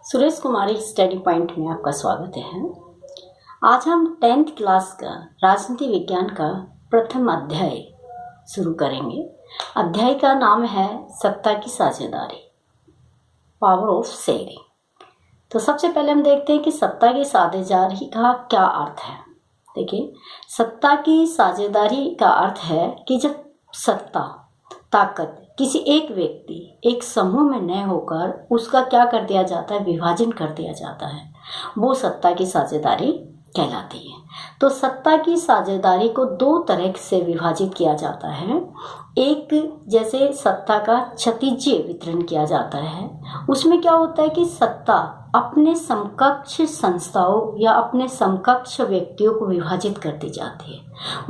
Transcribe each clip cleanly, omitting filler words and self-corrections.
सुरेश कुमारी study point में आपका स्वागत है। आज हम 10th क्लास का राजनीति विज्ञान का प्रथम अध्याय शुरू करेंगे। अध्याय का नाम है सत्ता की साझेदारी, पावर ऑफ शेयरिंग। तो सबसे पहले हम देखते हैं कि सत्ता की साझेदारी का क्या अर्थ है। देखिए, सत्ता की साझेदारी का अर्थ है कि जब सत्ता, ताकत किसी एक व्यक्ति, एक समूह में न होकर उसका क्या कर दिया जाता है, विभाजन कर दिया जाता है, वो सत्ता की साझेदारी कहलाती है। तो सत्ता की साझेदारी को दो तरह से विभाजित किया जाता है। एक, जैसे सत्ता का क्षतिज वितरण किया जाता है, उसमें क्या होता है कि सत्ता अपने समकक्ष संस्थाओं या अपने समकक्ष व्यक्तियों को विभाजित कर दी जाती है।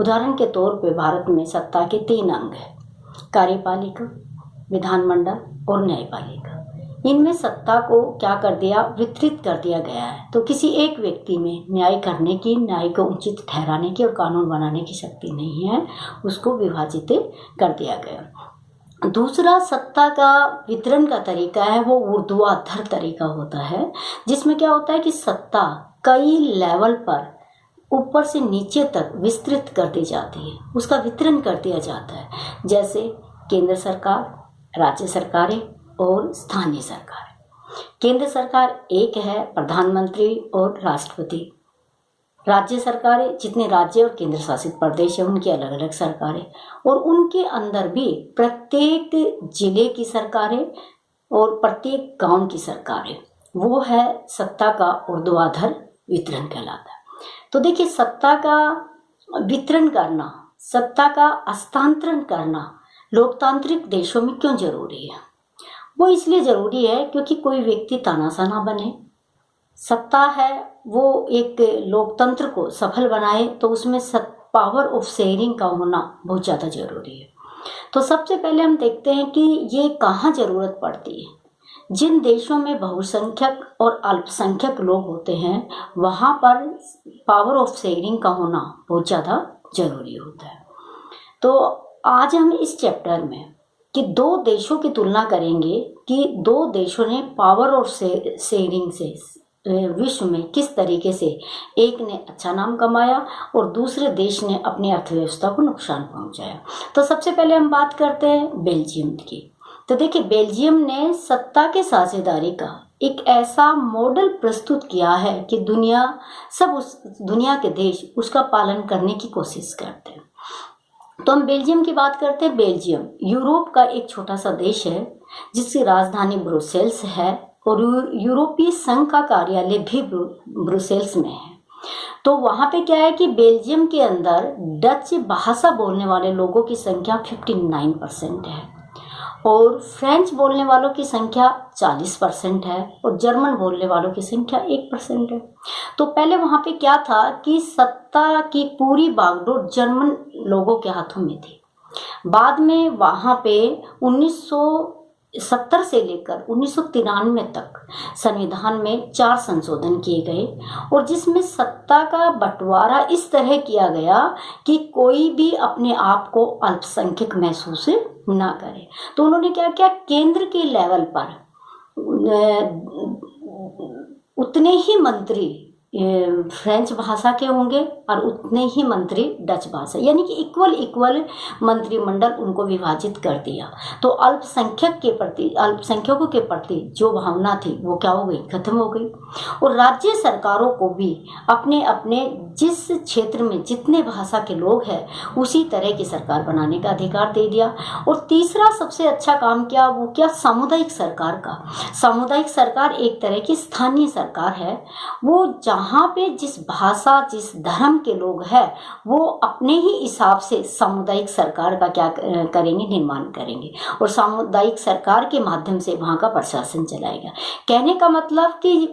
उदाहरण के तौर पे भारत में सत्ता के 3 अंग हैं, कार्यपालिका, विधानमंडल और न्यायपालिका। इनमें सत्ता को क्या कर दिया, वितरित कर दिया गया है। तो किसी एक व्यक्ति में न्याय करने की, न्याय को उचित ठहराने की और कानून बनाने की शक्ति नहीं है, उसको विभाजित कर दिया गया। दूसरा सत्ता का वितरण का तरीका है वो ऊर्ध्वाधर तरीका होता है, जिसमें क्या होता है कि सत्ता कई लेवल पर ऊपर से नीचे तक विस्तृत कर दी जाती है, उसका वितरण कर दिया जाता है। जैसे केंद्र सरकार, राज्य सरकारें और स्थानीय सरकार। केंद्र सरकार एक है, प्रधानमंत्री और राष्ट्रपति। राज्य सरकारें, जितने राज्य और केंद्र शासित प्रदेश हैं उनकी अलग अलग सरकारें, और उनके अंदर भी प्रत्येक जिले की सरकारें और प्रत्येक गांव की सरकारें। वो है सत्ता का ऊर्ध्वाधर वितरण कहलाता है। तो देखिए, सत्ता का वितरण करना, सत्ता का हस्तांतरण करना लोकतांत्रिक देशों में क्यों जरूरी है? वो इसलिए जरूरी है क्योंकि कोई व्यक्ति तानाशाह ना बने। सत्ता है वो एक लोकतंत्र को सफल बनाए, तो उसमें पावर ऑफ शेयरिंग का होना बहुत ज़्यादा जरूरी है। तो सबसे पहले हम देखते हैं कि ये कहाँ जरूरत पड़ती है। जिन देशों में बहुसंख्यक और अल्पसंख्यक लोग होते हैं, वहाँ पर पावर ऑफ शेयरिंग का होना बहुत ज़्यादा जरूरी होता है। तो आज हम इस चैप्टर में कि 2 देशों की तुलना करेंगे कि 2 देशों ने पावर ऑफ शेयरिंग से विश्व में किस तरीके से, एक ने अच्छा नाम कमाया और दूसरे देश ने अपनी अर्थव्यवस्था को नुकसान पहुंचाया। तो सबसे पहले हम बात करते हैं बेल्जियम की। तो देखिए, बेल्जियम ने सत्ता के साझेदारी का एक ऐसा मॉडल प्रस्तुत किया है कि दुनिया के देश उसका पालन करने की कोशिश करते हैं। तो हम बेल्जियम की बात करते हैं। बेल्जियम यूरोप का एक छोटा सा देश है जिसकी राजधानी ब्रुसेल्स है और यूरोपीय संघ का कार्यालय भी ब्रुसेल्स में है। तो वहाँ पे क्या है कि बेल्जियम के अंदर डच भाषा बोलने वाले लोगों की संख्या 59% है और फ्रेंच बोलने वालों की संख्या 40% है और जर्मन बोलने वालों की संख्या 1% है। तो पहले वहाँ पे क्या था कि सत्ता की पूरी बागडोर जर्मन लोगों के हाथों में थी। बाद में वहाँ पे 1970 से लेकर 1993 तक संविधान में 4 संशोधन किए गए और जिसमें सत्ता का बंटवारा इस तरह किया गया कि कोई भी अपने आप को अल्पसंख्यक महसूस ना करे। तो उन्होंने क्या किया, केंद्र के लेवल पर उतने ही मंत्री फ्रेंच भाषा के होंगे और उतने ही मंत्री डच भाषा, यानी कि इक्वल मंत्रिमंडल उनको विभाजित कर दिया। तो अल्पसंख्यकों के प्रति जो भावना थी वो क्या हो गई, खत्म हो गई। और राज्य सरकारों को भी अपने अपने जिस क्षेत्र में जितने भाषा के लोग हैं उसी तरह की सरकार बनाने का अधिकार दे दिया। और तीसरा सबसे अच्छा काम किया, वो क्या, सामुदायिक सरकार का। सामुदायिक सरकार एक तरह की स्थानीय सरकार है। वो जहाँ पे जिस भाषा, जिस धर्म के लोग हैं वो अपने ही हिसाब से सामुदायिक सरकार का क्या करेंगे, निर्माण करेंगे और सामुदायिक सरकार के माध्यम से वहाँ का प्रशासन चलाएगा। कहने का मतलब कि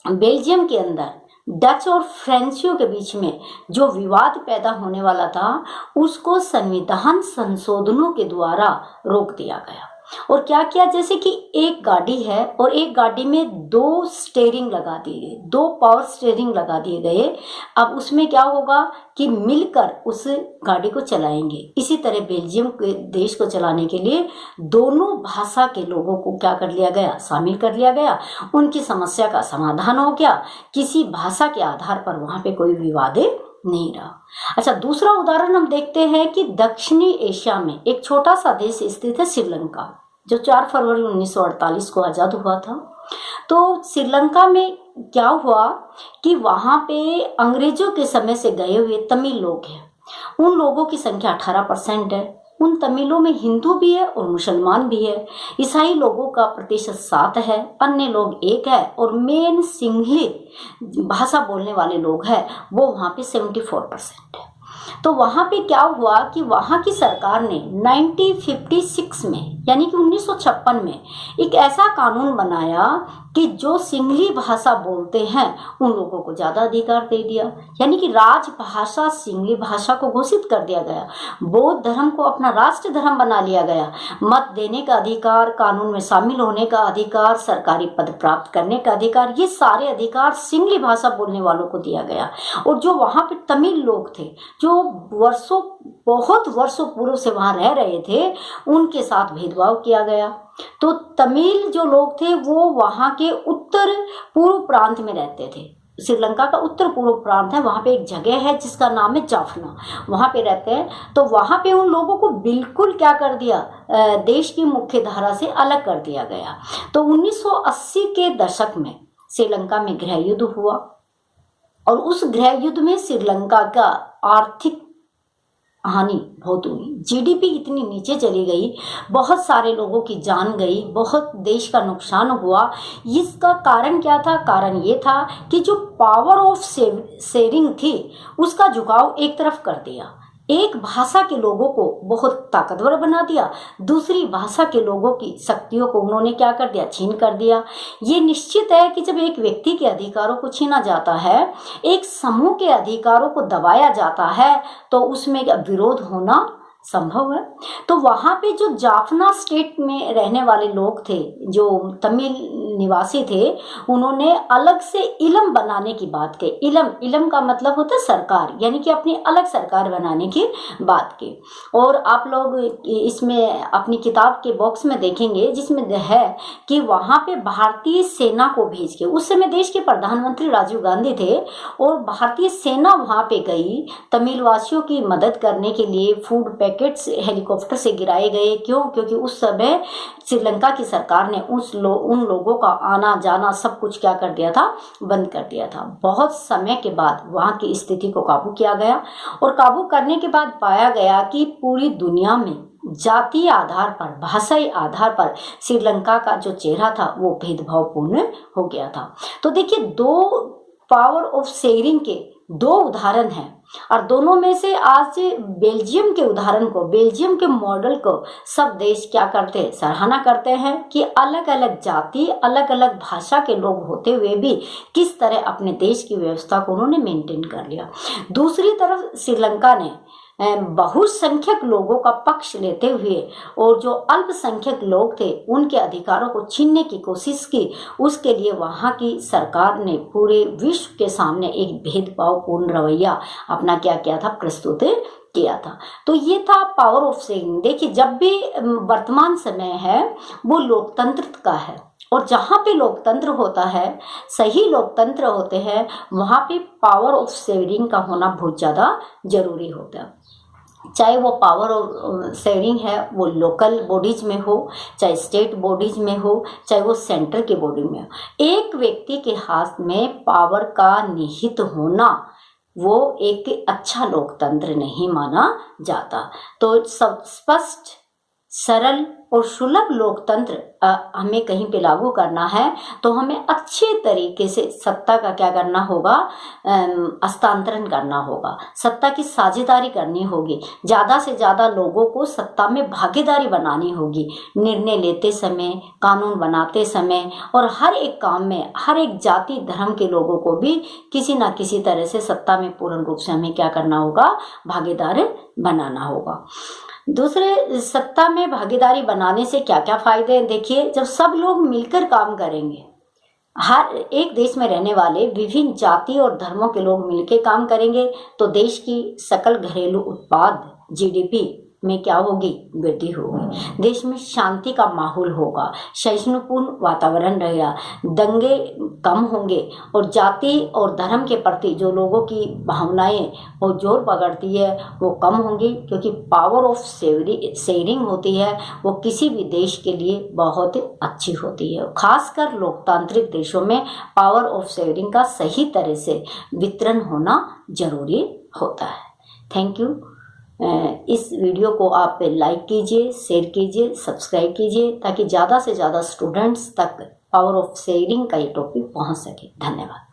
बेल्जियम के अंदर डच और फ्रेंचियों के बीच में जो विवाद पैदा होने वाला था उसको संविधान संशोधनों के द्वारा रोक दिया गया। और क्या किया, जैसे कि एक गाड़ी है और एक गाड़ी में 2 स्टीयरिंग लगा दिए गए, 2 पावर स्टीयरिंग लगा दिए गए। अब उसमें क्या होगा कि मिलकर उस गाड़ी को चलाएंगे। इसी तरह बेल्जियम के देश को चलाने के लिए दोनों भाषा के लोगों को क्या कर लिया गया, शामिल कर लिया गया। उनकी समस्या का समाधान हो गया, किसी भाषा के आधार पर वहां पे कोई विवाद नहीं रहा। अच्छा, दूसरा उदाहरण हम देखते हैं कि दक्षिणी एशिया में एक छोटा सा देश स्थित है श्रीलंका, जो 4 फरवरी 1948 को आजाद हुआ था। तो श्रीलंका में क्या हुआ कि वहां पे अंग्रेजों के समय से गए हुए तमिल लोग हैं। उन लोगों की संख्या 18% है। उन तमिलों में हिंदू भी है और मुसलमान भी है। ईसाई लोगों का प्रतिशत 7 है, अन्य लोग 1 है, और मेन सिंहली भाषा बोलने वाले लोग हैं वो वहां पे 74% है। तो वहां पे क्या हुआ कि वहां की सरकार ने 1956 में यानी कि 1956 में एक ऐसा कानून बनाया कि जो सिंहली भाषा बोलते हैं उन लोगों को ज्यादा अधिकार दे दिया, यानी कि राजभाषा सिंहली भाषा को घोषित कर दिया गया। बौद्ध धर्म को अपना राष्ट्र धर्म बना लिया गया। मत देने का अधिकार, कानून में शामिल होने का अधिकार, सरकारी पद प्राप्त करने का अधिकार, ये सारे अधिकार सिंहली भाषा बोलने वालों को दिया गया। और जो वहां पे तमिल लोग थे, जो बहुत वर्षों पूर्व से वहां रह रहे थे, उनके साथ भेदभाव किया गया। तो तमिल जो लोग थे वो वहां के उत्तर पूर्व प्रांत में रहते थे। श्रीलंका का उत्तर पूर्व प्रांत है, वहां पे एक जगह है जिसका नाम है जाफना, वहां पे रहते हैं। तो वहां पे उन लोगों को बिल्कुल क्या कर दिया, देश की मुख्य धारा से अलग कर दिया गया। तो 1980 के दशक में श्रीलंका में गृह युद्ध हुआ और उस गृह युद्ध में श्रीलंका का आर्थिक हानि बहुत हुई। जीडीपी इतनी नीचे चली गई, बहुत सारे लोगों की जान गई, बहुत देश का नुकसान हुआ। इसका कारण क्या था? कारण ये था कि जो पावर ऑफ शेयरिंग थी उसका झुकाव एक तरफ कर दिया। एक भाषा के लोगों को बहुत ताकतवर बना दिया, दूसरी भाषा के लोगों की शक्तियों को उन्होंने क्या कर दिया, छीन कर दिया। ये निश्चित है कि जब एक व्यक्ति के अधिकारों को छीना जाता है, एक समूह के अधिकारों को दबाया जाता है, तो उसमें विरोध होना संभव है। तो वहां पे जो जाफना स्टेट में रहने वाले लोग थे, जो तमिल निवासी थे, उन्होंने अलग से इलम बनाने की बात की। इलम का मतलब होता है सरकार, यानी कि अपनी अलग सरकार बनाने की बात की। और आप लोग इसमें अपनी किताब के बॉक्स में देखेंगे जिसमें है कि वहां पे भारतीय सेना को भेज के, उस समय देश के प्रधानमंत्री राजीव गांधी थे, और भारतीय सेना वहां पे गई तमिल वासियों की मदद करने के लिए। फूड पैकेट्स हेलीकॉप्टर से गिराए गए। क्यों? क्योंकि उस समय श्रीलंका की सरकार ने उन लोगों का आना जाना सब कुछ क्या कर दिया था, बंद कर दिया था। बहुत समय के बाद वहां की स्थिति को काबू किया गया, और काबू करने के बाद पाया गया कि पूरी दुनिया में जातीय आधार पर, भाषाई आधार पर श्रीलंका का जो चेहरा था वो भेदभावपूर्ण हो गया था। तो देखिए, 2 पावर ऑफ शेयरिंग के 2 उदाहरण हैं, और दोनों में से आज बेल्जियम के उदाहरण को, बेल्जियम के मॉडल को सब देश क्या करते हैं, सराहना करते हैं कि अलग अलग जाति, अलग अलग भाषा के लोग होते हुए भी किस तरह अपने देश की व्यवस्था को उन्होंने मेंटेन कर लिया। दूसरी तरफ श्रीलंका ने बहुसंख्यक लोगों का पक्ष लेते हुए और जो अल्पसंख्यक लोग थे उनके अधिकारों को छीनने की कोशिश की। उसके लिए वहां की सरकार ने पूरे विश्व के सामने एक भेदभावपूर्ण रवैया अपना क्या किया था, प्रस्तुत किया था। तो ये था पावर ऑफ शेयरिंग। देखिए, जब भी वर्तमान समय है वो लोकतंत्र का है, और जहाँ पे लोकतंत्र होता है, सही लोकतंत्र होते हैं, वहाँ पे पावर ऑफ शेयरिंग का होना बहुत ज़्यादा जरूरी होता है। चाहे वो पावर ऑफ शेयरिंग है वो लोकल बॉडीज में हो, चाहे स्टेट बॉडीज में हो, चाहे वो सेंटर के बॉडी में हो। एक व्यक्ति के हाथ में पावर का निहित होना वो एक अच्छा लोकतंत्र नहीं माना जाता। तो सब स्पष्ट, सरल और सुलभ लोकतंत्र हमें कहीं पे लागू करना है तो हमें अच्छे तरीके से सत्ता का क्या करना होगा, हस्तांतरण करना होगा, सत्ता की साझेदारी करनी होगी, ज़्यादा से ज़्यादा लोगों को सत्ता में भागीदारी बनानी होगी, निर्णय लेते समय, कानून बनाते समय, और हर एक काम में हर एक जाति धर्म के लोगों को भी किसी न किसी तरह से सत्ता में पूर्ण रूप से हमें क्या करना होगा, भागीदार बनाना होगा। दूसरे, सत्ता में भागीदारी बनाने से क्या क्या फायदे हैं? देखिए, जब सब लोग मिलकर काम करेंगे, हर एक देश में रहने वाले विभिन्न जाति और धर्मों के लोग मिलकर काम करेंगे तो देश की सकल घरेलू उत्पाद जीडीपी में क्या होगी? वृद्धि होगी। देश में शांति का माहौल होगा, सहिष्णुपूर्ण वातावरण रहेगा, दंगे कम होंगे और जाति और धर्म के प्रति जो लोगों की भावनाएं वो जोर पकड़ती है वो कम होंगी, क्योंकि पावर ऑफ शेयरिंग होती है वो किसी भी देश के लिए बहुत अच्छी होती है। खासकर लोकतांत्रिक देशों में पावर ऑफ शेयरिंग का सही तरह से वितरण होना जरूरी होता है। Thank you. इस वीडियो को आप लाइक कीजिए, शेयर कीजिए, सब्सक्राइब कीजिए ताकि ज़्यादा से ज़्यादा स्टूडेंट्स तक पावर ऑफ शेयरिंग का ये टॉपिक पहुंच सके। धन्यवाद।